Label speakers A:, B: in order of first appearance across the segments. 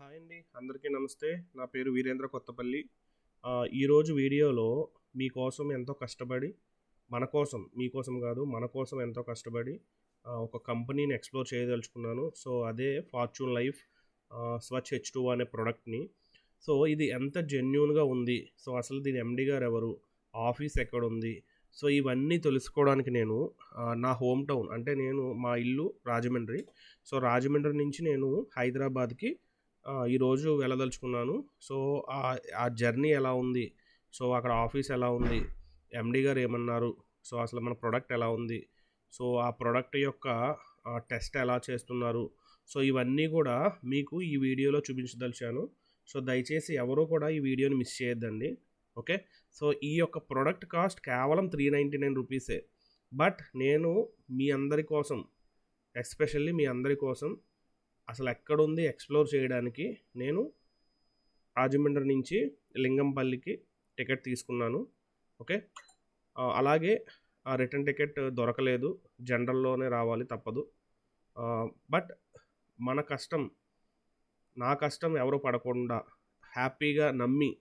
A: Hi అండి, అందరికీ నమస్తే. నా పేరు వీరేంద్ర కొత్తపల్లి. ఈరోజు వీడియోలో మీకోసం ఎంతో కష్టపడి, మన కోసం, మీకోసం కాదు, మన కోసం ఎంతో కష్టపడి ఒక కంపెనీని ఎక్స్‌ప్లోర్ చేయదలుచుకున్నాను. సో, అదే ఫార్చ్యూన్ లైఫ్ స్వచ్ H2O అనే ప్రొడక్ట్‌ని. సో, ఇది ఎంత జెన్యూన్‌గా ఉంది, సో, అసలు దీని ఎండీ గారు ఎవరు, ఆఫీస్ ఎక్కడుంది, సో, ఇవన్నీ తెలుసుకోవడానికి నేను నా హోమ్ టౌన్ అంటే మా ఇల్లు రాజమండ్రి. సో, రాజమండ్రి నుంచి నేను హైదరాబాద్‌కి ఈరోజు వెళ్ళదలుచుకున్నాను. సో, ఆ జర్నీ ఎలా ఉంది, సో, అక్కడ ఆఫీస్ ఎలా ఉంది, ఎండీ గారు ఏమన్నారు, సో, అసలు మన ప్రొడక్ట్ ఎలా ఉంది, సో, ఆ ప్రొడక్ట్ యొక్క టెస్ట్ ఎలా చేస్తున్నారు, సో, ఇవన్నీ కూడా మీకు ఈ వీడియోలో చూపించదలిచాను. సో, దయచేసి ఎవరు కూడా ఈ వీడియోని మిస్ చేయొద్దండి. ఓకే. సో, ఈ యొక్క ప్రొడక్ట్ కాస్ట్ కేవలం ₹399. బట్ నేను మీ అందరి కోసం, ఎస్పెషల్లీ మీ అందరి కోసం అసలు ఎక్కడుంది ఎక్స్‌ప్లోర్ చేయడానికి నేను రాజమండ్రి నుంచి లింగంపల్లికి టికెట్ తీసుకున్నాను. ఓకే. అలాగే ఆ రిటర్న్ టికెట్ దొరకలేదు. జనరల్‌లోనే రావాలి, తప్పదు. బట్ మన కష్టం, నా కష్టం ఎవరు పడకుండా హ్యాపీగా నమ్మి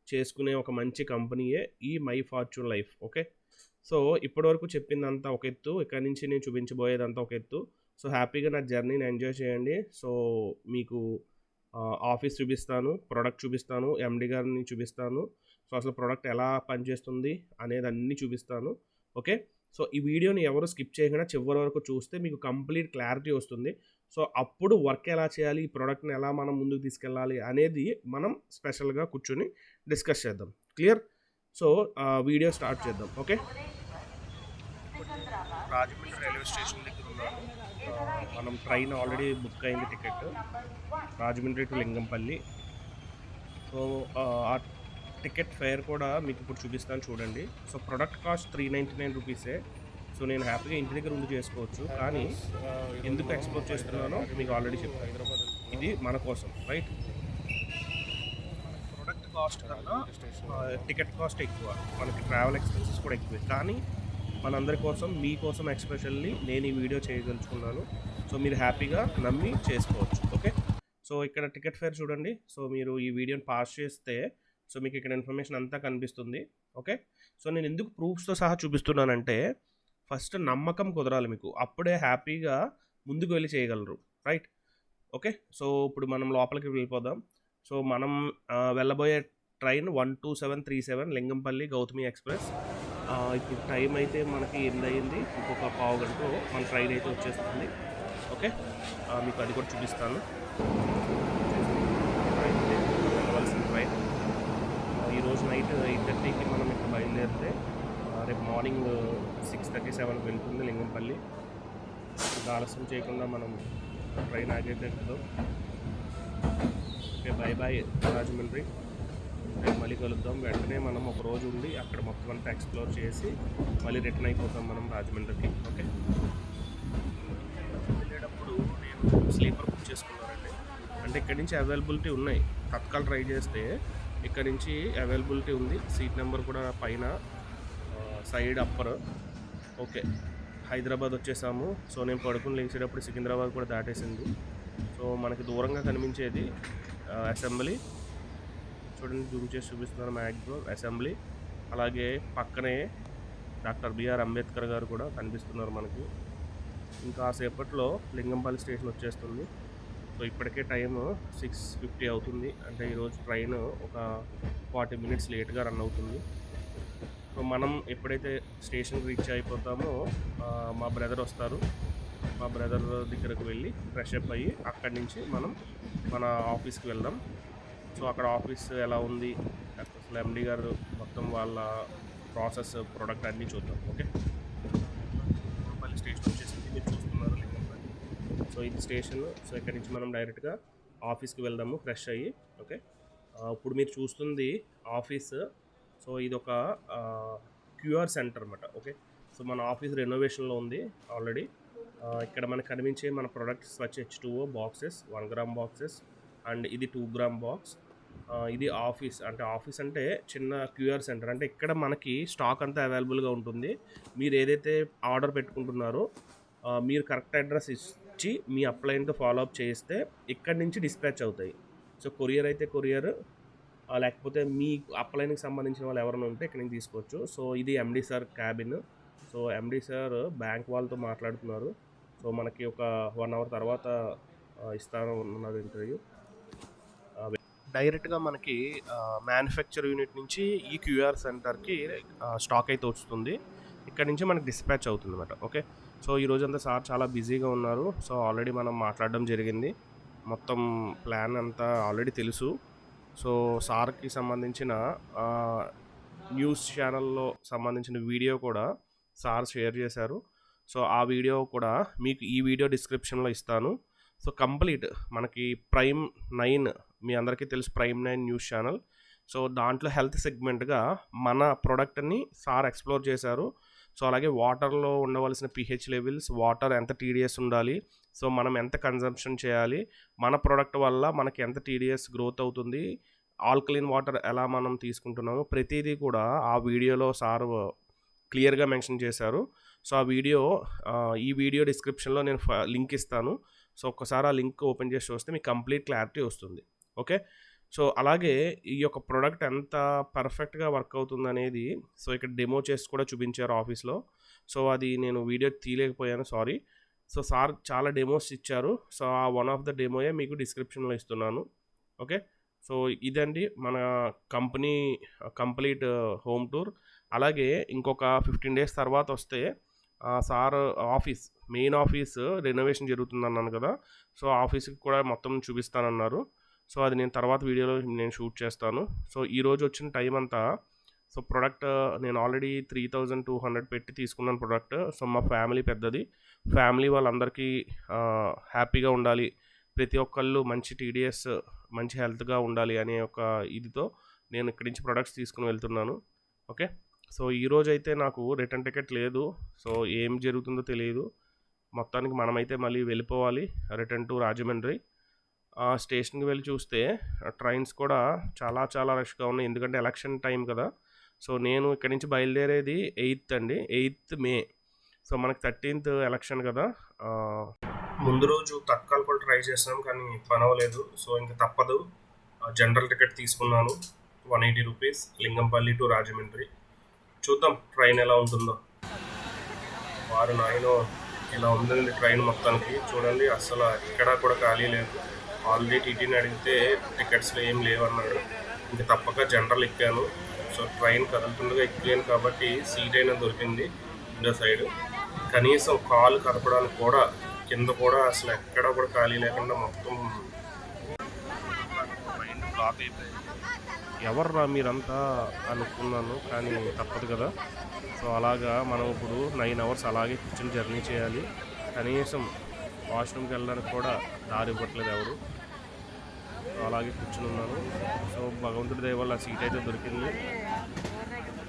A: చేసుకునే ఒక మంచి కంపెనీయే ఈ my fortune life. Okay. So, ఇప్పటివరకు చెప్పిందంతా ఒక ఎత్తు, ఇక్కడి నుంచి నేను చూపించబోయేదంతా ఒక ఎత్తు. సో, హ్యాపీగా నా జర్నీని ఎంజాయ్ చేయండి. సో, మీకు ఆఫీస్ చూపిస్తాను, ప్రొడక్ట్ చూపిస్తాను, ఎండీ గారిని చూపిస్తాను. సో, అసలు ప్రొడక్ట్ ఎలా పనిచేస్తుంది అనేది అన్నీ చూపిస్తాను. ఓకే. సో, ఈ వీడియోని ఎవరు స్కిప్ చేయకుండా చివరి వరకు చూస్తే మీకు కంప్లీట్ క్లారిటీ వస్తుంది. సో, అప్పుడు వర్క్ ఎలా చేయాలి, ఈ ప్రొడక్ట్‌ని ఎలా మనం ముందుకు తీసుకెళ్ళాలి అనేది మనం స్పెషల్‌గా కూర్చొని డిస్కస్ చేద్దాం. క్లియర్? సో, వీడియో స్టార్ట్ చేద్దాం. ఓకే. రాజమండ్రి రైల్వే స్టేషన్ దగ్గర ఉన్నాను. మనం ట్రైన్ ఆల్రెడీ బుక్ అయింది, ticket Rajahmundry to Lingampalli. So, ఆ టికెట్ ఫేర్ కూడా మీకు ఇప్పుడు చూపిస్తాను చూడండి. So, product cost ₹399. సో, నేను హ్యాపీగా ఇంటి దగ్గర ఉండి చేసుకోవచ్చు. కానీ ఎందుకు ఎక్స్‌ప్లోర్ చేస్తున్నానో మీకు ఆల్రెడీ చెప్పాను. ఇది మన కోసం, రైట్? ప్రొడక్ట్ కాస్ట్ కన్నా టికెట్ కాస్ట్ ఎక్కువ, మనకి ట్రావెల్ ఎక్స్పెన్సెస్ కూడా ఎక్కువే. కానీ మనందరి కోసం, మీకోసం ఎస్పెషల్లీ నేను ఈ వీడియో చేయదలుచుకున్నాను. సో, మీరు హ్యాపీగా నమ్మి చేసుకోవచ్చు. ఓకే. సో, ఇక్కడ టికెట్ ఫేర్ చూడండి. సో, మీరు ఈ వీడియోని పాస్ చేస్తే సో, మీకు ఇక్కడ ఇన్ఫర్మేషన్ అంతా కనిపిస్తుంది. ఓకే. సో, నేను ఎందుకు ప్రూఫ్స్తో సహా చూపిస్తున్నానంటే, ఫస్ట్ నమ్మకం కుదరాలి మీకు, అప్పుడే హ్యాపీగా ముందుకు వెళ్ళి చేయగలరు, రైట్? ఓకే. సో, ఇప్పుడు మనం లోపలికి వెళ్ళిపోదాం. సో, మనం వెళ్ళబోయే ట్రైన్ 12737 లింగంపల్లి గౌతమి ఎక్స్ప్రెస్. ఇప్పుడు టైం అయితే మనకి 8 అయింది. ఇంకొక పావు గంటలో మన ట్రైన్ అయితే వచ్చేస్తుంది. ఓకే. మీకు అది కూడా చూపిస్తాను. వెళ్ళవలసిన ట్రైన్ ఈరోజు నైట్ 8:30కి మనం ఇక్కడ బయలుదేరితే రేపు మార్నింగ్ 6:37కి వెళ్తుంది లింగంపల్లి. ఇంకా ఆలస్యం చేయకుండా మనం ట్రైన్ ఆగేటట్టులో. ఓకే. Bye bye Rajahmundry. రేపు మళ్ళీ కలుద్దాం. వెంటనే మనం ఒక రోజు ఉండి అక్కడ మొత్తం అంతా ఎక్స్ప్లోర్ చేసి మళ్ళీ రిటర్న్ అయిపోతాం మనం రాజమండ్రికి. ఓకే. వెళ్ళేటప్పుడు నేను స్లీపర్ బుక్ చేసుకున్నానండి. అంటే ఇక్కడి నుంచి అవైలబిలిటీ ఉన్నాయి. తత్కాల్ ట్రై చేస్తే ఇక్కడి నుంచి అవైలబిలిటీ ఉంది. సీట్ నెంబర్ కూడా పైన సైడ్ అప్పర్. ఓకే. హైదరాబాద్ వచ్చేసాము. సో, నేను పడుకుని లేచేటప్పుడు సికింద్రాబాద్ కూడా దాటేసింది. సో, మనకి దూరంగా కనిపించేది అసెంబ్లీ. చూడండి, జూమ్ చేసి చూపిస్తున్నారు. Maximum assembly. అలాగే పక్కనే డాక్టర్ బిఆర్ అంబేద్కర్ గారు కూడా కనిపిస్తున్నారు మనకి. ఇంకా సేపట్లో లింగంపల్లి స్టేషన్ వచ్చేస్తుంది. సో, ఇప్పటికే టైము 6:50 అవుతుంది. అంటే ఈరోజు ట్రైన్ ఒక 40 మినిట్స్ లేట్గా రన్ అవుతుంది. సో, మనం ఎప్పుడైతే స్టేషన్కి రీచ్ అయిపోతామో మా బ్రదర్ వస్తారు. మా బ్రదర్ దగ్గరకు వెళ్ళి ఫ్రెష్ అప్ అయ్యి అక్కడి నుంచి మనం మన ఆఫీస్కి వెళ్దాం. సో, అక్కడ ఆఫీస్ ఎలా ఉంది, అసలు ఎండీ గారు మొత్తం వాళ్ళ ప్రాసెస్, ప్రొడక్ట్ అన్నీ చూద్దాం. ఓకే. లింగంపల్లి స్టేషన్ వచ్చేసింది, మీరు చూస్తున్నారు లింగంపల్లి. సో, ఇది స్టేషన్. సో, ఇక్కడ నుంచి మనం డైరెక్ట్గా ఆఫీస్కి వెళ్దాము ఫ్రెష్ అయ్యి. ఓకే. ఇప్పుడు మీరు చూస్తుంది ఆఫీస్. సో, ఇది ఒక క్యూఆర్ సెంటర్ అనమాట. ఓకే. సో, మన ఆఫీస్ రెనోవేషన్లో ఉంది ఆల్రెడీ. ఇక్కడ మనకు కనిపించే మన product Swach H2O boxes, 1 gram boxes, and ఇది 2 గ్రామ్ బాక్స్. ఇది ఆఫీస్. అంటే ఆఫీస్ అంటే చిన్న క్యూఆర్ సెంటర్. అంటే ఇక్కడ మనకి స్టాక్ అంతా అవైలబుల్గా ఉంటుంది. మీరు ఏదైతే ఆర్డర్ పెట్టుకుంటున్నారో మీరు కరెక్ట్ అడ్రస్ ఇచ్చి మీ అప్లైన్తో ఫాలో అప్ చేస్తే ఇక్కడి నుంచి డిస్పాచ్ అవుతాయి. సో కొరియర్ అయితే కొరియర్, లేకపోతే మీ అప్లైన్కి సంబంధించిన వాళ్ళు ఎవరైనా ఉంటే ఇక్కడ నుంచి తీసుకోవచ్చు. సో ఇది MD sir cabin. So MD sir bank వాళ్ళతో మాట్లాడుతున్నారు. సో మనకి ఒక 1 అవర్ తర్వాత ఇస్తాను ఉన్నారు ఇంటర్వ్యూ. డైరెక్ట్గా మనకి మ్యానుఫ్యాక్చర్ యూనిట్ నుంచి ఈ క్యూఆర్ సెంటర్కి స్టాక్ అయితే వస్తుంది. ఇక్కడ నుంచి మనకి డిస్పాచ్ అవుతుంది అన్నమాట. ఓకే, సో ఈరోజంతా సార్ చాలా బిజీగా ఉన్నారు. సో ఆల్రెడీ మనం మాట్లాడడం జరిగింది, మొత్తం ప్లాన్ అంతా ఆల్రెడీ తెలుసు. సో సార్కి సంబంధించిన న్యూస్ ఛానల్లో సంబంధించిన వీడియో కూడా సార్ షేర్ చేశారు. సో ఆ వీడియో కూడా మీకు ఈ వీడియో డిస్క్రిప్షన్లో ఇస్తాను. సో కంప్లీట్ మనకి ప్రైమ్ 9, మీ అందరికీ తెలుసు ప్రైమ్ 9 న్యూస్ ఛానల్. సో దాంట్లో హెల్త్ సెగ్మెంట్గా మన ప్రోడక్ట్ని సార్ ఎక్స్ప్లోర్ చేశారు. సో అలాగే వాటర్లో ఉండవలసిన pH లెవెల్స్, వాటర్ ఎంత టీడీఎస్ ఉండాలి, సో మనం ఎంత కన్జంప్షన్ చేయాలి, మన ప్రోడక్ట్ వల్ల మనకి ఎంత టీడీఎస్ గ్రోత్ అవుతుంది, ఆల్కలీన్ వాటర్ ఎలా మనం తీసుకుంటున్నాము, ప్రతిదీ కూడా ఆ వీడియోలో సార్ క్లియర్గా మెన్షన్ చేశారు. సో ఆ వీడియో ఈ వీడియో డిస్క్రిప్షన్లో నేను లింక్ ఇస్తాను. సో ఒక్కసారి ఆ లింక్ ఓపెన్ చేసి చూస్తే మీకు కంప్లీట్ క్లారిటీ వస్తుంది. ఓకే, సో అలాగే ఈ యొక్క ప్రోడక్ట్ ఎంత పర్ఫెక్ట్గా వర్క్ అవుతుంది అనేది సో ఇక్కడ డెమో చేసి కూడా చూపించారు ఆఫీస్లో. సో అది నేను వీడియో తీయలేకపోయాను, సారీ. సో సార్ చాలా డెమోస్ ఇచ్చారు. సో ఆ వన్ ఆఫ్ ద డెమోయే మీకు డిస్క్రిప్షన్లో ఇస్తున్నాను. ఓకే, సో ఇదండి మన కంపెనీ కంప్లీట్ హోమ్ టూర్. అలాగే ఇంకొక 15 days తర్వాత వస్తే sir office, main office renovation జరుగుతుందన్నాను కదా, సో ఆఫీస్కి కూడా మొత్తం చూపిస్తానన్నారు. సో అది నేను తర్వాత వీడియోలో నేను షూట్ చేస్తాను. సో ఈరోజు వచ్చిన టైం అంతా సో ప్రోడక్ట్ నేను ఆల్రెడీ 3200 పెట్టి తీసుకున్నాను ప్రోడక్ట్. సో మా ఫ్యామిలీ పెద్దది, ఫ్యామిలీ వాళ్ళందరికీ హ్యాపీగా ఉండాలి, ప్రతి ఒక్కళ్ళు మంచి టీడీఎస్, మంచి హెల్త్గా ఉండాలి అనే ఒక ఇదితో నేను ఇక్కడి నుంచి ప్రొడక్ట్స్ తీసుకుని వెళ్తున్నాను. ఓకే, సో ఈరోజు అయితే నాకు రిటర్న్ టికెట్ లేదు. సో ఏం జరుగుతుందో తెలియదు. మొత్తానికి మనమైతే మళ్ళీ వెళ్ళిపోవాలి రిటర్న్ టు రాజమండ్రి. స్టేషన్కి వెళ్ళి చూస్తే ట్రైన్స్ కూడా చాలా చాలా రష్గా ఉన్నాయి, ఎందుకంటే ఎలక్షన్ టైం కదా. సో నేను ఇక్కడి నుంచి బయలుదేరేది 8th అండి, 8th May. సో మనకి 13th ఎలక్షన్ కదా. ముందు రోజు తత్కాల్ కూడా ట్రై చేసాం కానీ పని అవ్వలేదు. సో ఇంకా తప్పదు, జనరల్ టికెట్ తీసుకున్నాను 180 రూపీస్, లింగంపల్లి టు రాజమండ్రి. చూద్దాం ట్రైన్ ఎలా ఉంటుందో. వారు నాయనో ఇలా ఉందండి ట్రైన్ మొత్తానికి. చూడండి అసలు ఎక్కడా కూడా ఖాళీ లేదు. ఆల్రెడీ టీటీని అడిగితే టికెట్స్లో ఏం లేవన్నాడు. ఇంకా తప్పక జనరల్ ఎక్కాను. సో ట్రైన్ కదులుతుండగా ఎక్కాను కాబట్టి సీట్ అయినా దొరికింది విండో సైడ్. కనీసం కాలు కదపడానికి కూడా కింద కూడా అసలు ఎక్కడా కూడా ఖాళీ లేకుండా మొత్తం మైండ్ బ్లాక్ అయిపోయింది. ఎవర్రా మీరంతా అనుకున్నాను, కానీ తప్పదు కదా. సో అలాగా మనం ఇప్పుడు 9 hours అలాగే కూర్చొని జర్నీ చేయాలి. కనీసం వాష్రూమ్కి వెళ్ళడానికి కూడా దారి ఇవ్వట్లేదు ఎవరు. సో అలాగే కూర్చుని ఉన్నాను. సో భగవంతుడి దయ వల్ల సీట్ అయితే దొరికింది.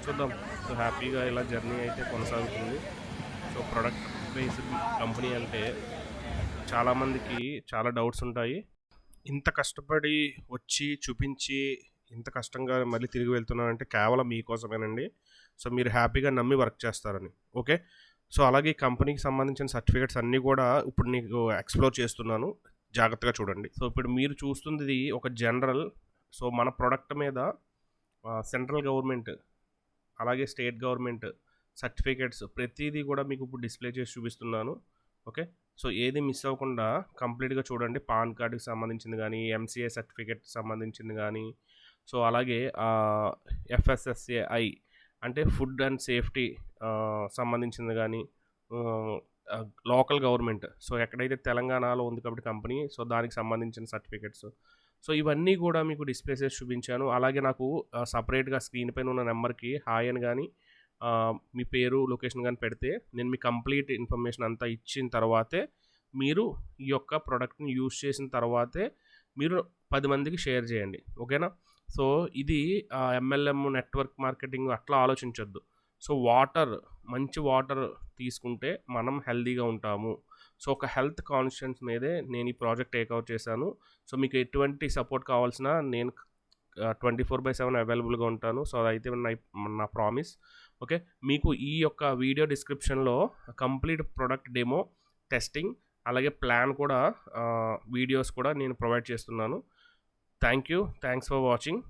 A: చూద్దాం. సో హ్యాపీగా ఇలా జర్నీ అయితే కొనసాగుతుంది. సో ప్రొడక్ట్ బేస్డ్ కంపెనీ అంటే చాలామందికి చాలా డౌట్స్ ఉంటాయి. ఇంత కష్టపడి వచ్చి చూపించి ఇంత కష్టంగా మళ్ళీ తిరిగి వెళ్తున్నానంటే కేవలం మీకోసమేనండి. సో మీరు హ్యాపీగా నమ్మి వర్క్ చేస్తారని. ఓకే, సో అలాగే కంపెనీకి సంబంధించిన సర్టిఫికేట్స్ అన్నీ కూడా ఇప్పుడు నీకు ఎక్స్ప్లోర్ చేస్తున్నాను, జాగ్రత్తగా చూడండి. సో ఇప్పుడు మీరు చూస్తుంది ఒక జనరల్. సో మన ప్రోడక్ట్ మీద సెంట్రల్ గవర్నమెంట్ అలాగే స్టేట్ గవర్నమెంట్ సర్టిఫికేట్స్ ప్రతిదీ కూడా మీకు ఇప్పుడు డిస్ప్లే చేసి చూపిస్తున్నాను. ఓకే, సో ఏది మిస్ అవ్వకుండా కంప్లీట్గా చూడండి. పాన్ కార్డుకి సంబంధించింది కానీ, ఎంసీఏ సర్టిఫికేట్ సంబంధించింది కానీ, సో అలాగే FSSAI అంటే ఫుడ్ అండ్ సేఫ్టీ సంబంధించింది కానీ, లోకల్ గవర్నమెంట్, సో ఎక్కడైతే తెలంగాణలో ఉంది కాబట్టి కంపెనీ, సో దానికి సంబంధించిన సర్టిఫికేట్స్, సో ఇవన్నీ కూడా మీకు డిస్ప్లే చేసి చూపించాను. అలాగే నాకు సపరేట్గా స్క్రీన్ పైన ఉన్న నెంబర్కి హాయ్ అని కానీ మీ పేరు, లొకేషన్ కానీ పెడితే నేను మీ కంప్లీట్ ఇన్ఫర్మేషన్ అంతా ఇచ్చిన తర్వాతే మీరు ఈ యొక్క ప్రోడక్ట్ని యూజ్ చేసిన తర్వాతే మీరు 10 మందికి షేర్ చేయండి. ఓకేనా? సో ఇది MLM నెట్వర్క్ మార్కెటింగ్ అట్లా ఆలోచించొద్దు. సో మంచి వాటర్ తీసుకుంటే మనం హెల్తీగా ఉంటాము. సో ఒక హెల్త్ కాన్షియన్స్ మీదే నేను ఈ ప్రాజెక్ట్ టేక్అవుట్ చేశాను. సో మీకు ఎటువంటి సపోర్ట్ కావాల్సిన నేను 24/7 అవైలబుల్గా ఉంటాను. సో అదైతే నా ప్రామిస్. ఓకే, మీకు ఈ యొక్క వీడియో డిస్క్రిప్షన్లో కంప్లీట్ ప్రొడక్ట్ డెమో, టెస్టింగ్, అలాగే ప్లాన్ కూడా వీడియోస్ కూడా నేను ప్రొవైడ్ చేస్తున్నాను. Thank you. Thanks for watching.